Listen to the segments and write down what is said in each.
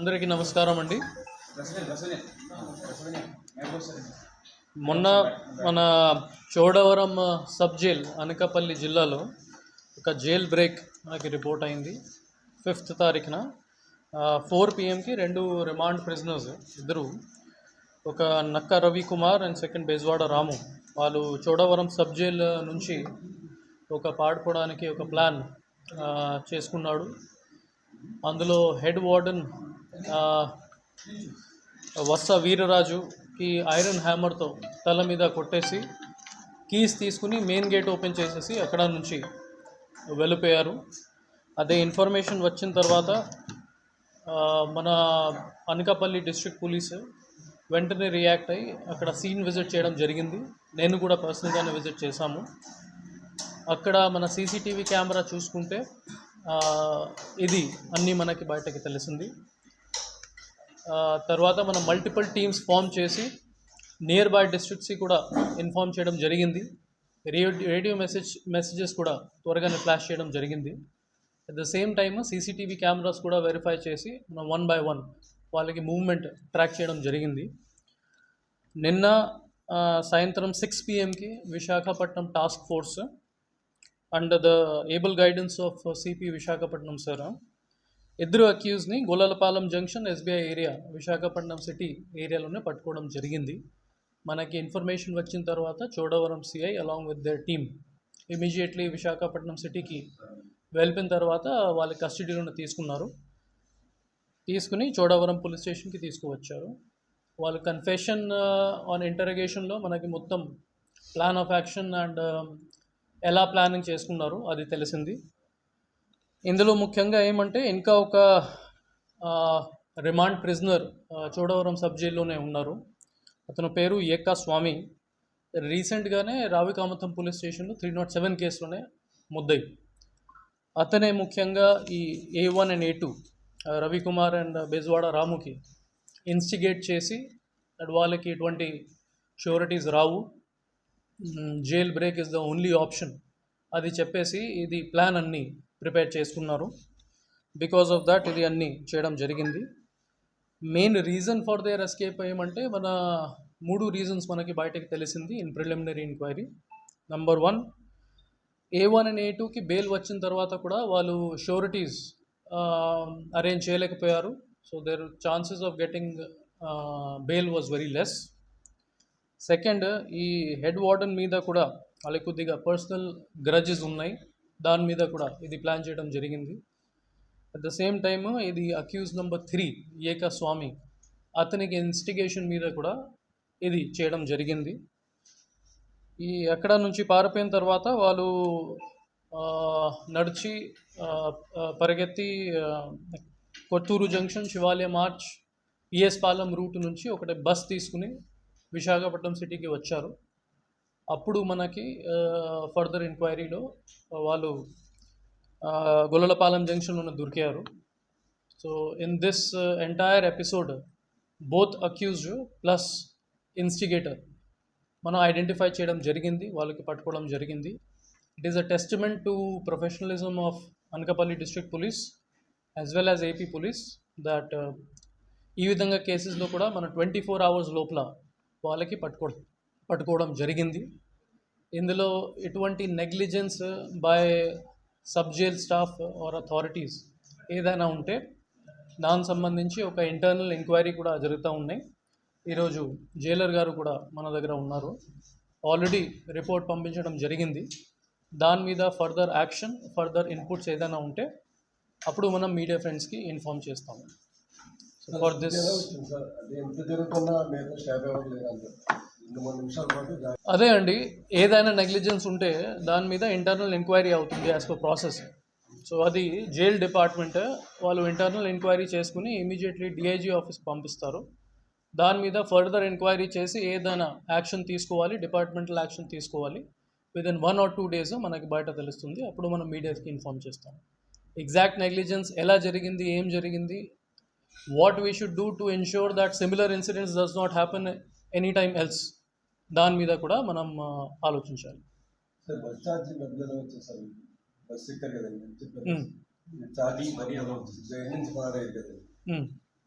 అందరికీ నమస్కారం అండి. మొన్న మన చోడవరం సబ్ జైల్ అనకాపల్లి జిల్లాలో ఒక జైల్ బ్రేక్ మనకి రిపోర్ట్ అయింది. 5th తారీఖున 4 PM రెండు రిమాండ్ ప్రిజనర్స్ ఇద్దరు, ఒక నక్క రవికుమార్ అండ్ సెకండ్ బెజవాడ రాము, వాళ్ళు చోడవరం సబ్ జైల్ నుంచి ఒక పాడుకోవడానికి ఒక ప్లాన్ చేసుకున్నాడు. అందులో హెడ్ వార్డెన్ వత్స వీరరాజుకి ఐరన్ హ్యామర్తో తల మీద కొట్టేసి కీస్ తీసుకుని మెయిన్ గేట్ ఓపెన్ చేసేసి అక్కడ నుంచి వెళ్ళిపోయారు. అదే ఇన్ఫర్మేషన్ వచ్చిన తర్వాత మన అనకాపల్లి డిస్ట్రిక్ట్ పోలీసు వెంటనే రియాక్ట్ అయ్యి అక్కడ సీన్ విజిట్ చేయడం జరిగింది. నేను కూడా పర్సనల్గానే విజిట్ చేశాము. అక్కడ మన సీసీటీవీ కెమెరా చూసుకుంటే ఇది అన్నీ మనకి బయటకి తెలిసింది. తర్వాత మనం మల్టిపుల్ టీమ్స్ ఫామ్ చేసి నియర్ బై డిస్ట్రిక్ట్స్కి కూడా ఇన్ఫామ్ చేయడం జరిగింది. రేడియో మెసేజెస్ కూడా త్వరగానే ఫ్లాష్ చేయడం జరిగింది. At the same time CCTV cameras కూడా వెరిఫై చేసి మనం 1 by 1 వాళ్ళకి మూవ్మెంట్ ట్రాక్ చేయడం జరిగింది. నిన్న సాయంత్రం 6 PM Visakhapatnam task force under the able guidance of CP Visakhapatnam sir ఇద్దరు అక్యూజ్ని Gollalapalem junction SBI area Visakhapatnam city ఏరియాలోనే పట్టుకోవడం జరిగింది. మనకి ఇన్ఫర్మేషన్ వచ్చిన తర్వాత Chodavaram CI along with their team immediately Visakhapatnam సిటీకి వెళ్ళిన తర్వాత వాళ్ళ కస్టడీలోనే తీసుకుని చోడవరం పోలీస్ స్టేషన్కి తీసుకువచ్చారు. వాళ్ళు కన్ఫెషన్ ఆన్ ఇంటరగేషన్లో మనకి మొత్తం ప్లాన్ ఆఫ్ యాక్షన్ అండ్ ఎలా ప్లానింగ్ చేసుకున్నారు అది తెలిసింది. ఇందులో ముఖ్యంగా ఏమంటే ఇంకా ఒక రిమాండ్ ప్రిజనర్ చోడవరం సబ్ జైల్లోనే ఉన్నారు. అతని పేరు ఏకా స్వామి. రీసెంట్గానే రావికామతం పోలీస్ స్టేషన్లో 307 కేసులోనే ముద్దయి. అతనే ముఖ్యంగా ఈ A1 and A2 Ravikumar and Bezawada రాముకి ఇన్స్టిగేట్ చేసి వాళ్ళకి ఎటువంటి షూరిటీస్ రావు, jail break is the only option అది చెప్పేసి ఇది ప్లాన్ అన్నీ ప్రిపేర్ చేసుకున్నారు. బికాస్ ఆఫ్ దాట్ ఇది అన్నీ చేయడం జరిగింది. Main reason for their escape ఏమంటే మన 3 రీజన్స్ మనకి బయటకు తెలిసింది in preliminary enquiry. Number 1, A1 and A2కి బెయిల్ వచ్చిన తర్వాత కూడా వాళ్ళు షూరిటీస్ అరేంజ్ చేయలేకపోయారు. So their chances of getting bail was very less. Second, ఈ హెడ్ వార్డెన్ మీద కూడా వాళ్ళకి కొద్దిగా పర్సనల్ గ్రడ్జెస్ ఉన్నాయి, దాని మీద కూడా ఇది ప్లాన్ చేయడం జరిగింది. అట్ ద సేమ్ టైమ్ ఇది అక్యూజ్ నెంబర్ 3 ఏకా స్వామి, అతనికి ఇన్స్టిగేషన్ మీద కూడా ఇది చేయడం జరిగింది. ఈ అక్కడ నుంచి పారిపోయిన తర్వాత వాళ్ళు నడిచి పరిగెత్తి కొత్తూరు జంక్షన్, శివాలయం ఆర్చ్, PS పాలెం రూట్ నుంచి ఒకటి బస్ తీసుకుని విశాఖపట్నం సిటీకి వచ్చారు. అప్పుడు మనకి ఫర్దర్ ఎంక్వైరీలో వాళ్ళు గొల్లలపాలెం జంక్షన్లోనే దొరికారు. So in this entire episode both accused plus instigator మనం ఐడెంటిఫై చేయడం జరిగింది, వాళ్ళకి పట్టుకోవడం జరిగింది. It is a testament to professionalism of Anakapalli district police as well as AP police that ఈ విధంగా కేసెస్లో కూడా మన 24 hours లోపల వాళ్ళకి పట్టుకోవడం జరిగింది. ఇందులో ఎటువంటి negligence by sub jail staff or authorities ఏదైనా ఉంటే దానికి సంబంధించి ఒక ఇంటర్నల్ ఎంక్వైరీ కూడా జరుగుతూ ఉన్నాయి. ఈరోజు జైలర్ గారు కూడా మన దగ్గర ఉన్నారు. ఆల్రెడీ రిపోర్ట్ పంపించడం జరిగింది. దాని మీద ఫర్దర్ యాక్షన్, ఫర్దర్ ఇన్పుట్స్ ఏదైనా ఉంటే అప్పుడు మనం మీడియా ఫ్రెండ్స్కి ఇన్ఫార్మ్ చేస్తాము. ఫర్ దిస్ అదే అండి, ఏదైనా నెగ్లిజెన్స్ ఉంటే దాని మీద ఇంటర్నల్ ఎంక్వైరీ అవుతుంది యాజ్ పర్ ప్రాసెస్. సో అది జైల్ డిపార్ట్మెంట్ వాళ్ళు ఇంటర్నల్ ఎంక్వైరీ చేసుకుని ఇమీడియట్లీ DIG ఆఫీస్ పంపిస్తారు. దాని మీద ఫర్దర్ ఎంక్వైరీ చేసి ఏదైనా యాక్షన్ తీసుకోవాలి, డిపార్ట్మెంటల్ యాక్షన్ తీసుకోవాలి. విదిన్ 1 or 2 days మనకి బయట తెలుస్తుంది. అప్పుడు మనం మీడియాకి ఇన్ఫార్మ్ చేస్తాం ఎగ్జాక్ట్ నెగ్లిజెన్స్ ఎలా జరిగింది, ఏం జరిగింది, what we should do to ensure that similar incidents does not happen any time else. దాని మీద కూడా మనం ఆలోచించాలి.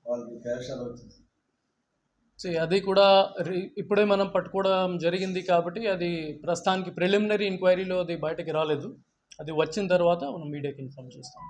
వాళ్ళకి క్యాష్ అలా వచ్చింది. అది కూడా ఇప్పుడే మనం పట్టుకోవడం జరిగింది కాబట్టి అది ప్రస్తుతానికి ప్రిలిమినరీ ఎంక్వైరీలో అది బయటకి రాలేదు. అది వచ్చిన తర్వాత మనం మీడియాకి ఇన్ఫార్మ్ చేస్తాం.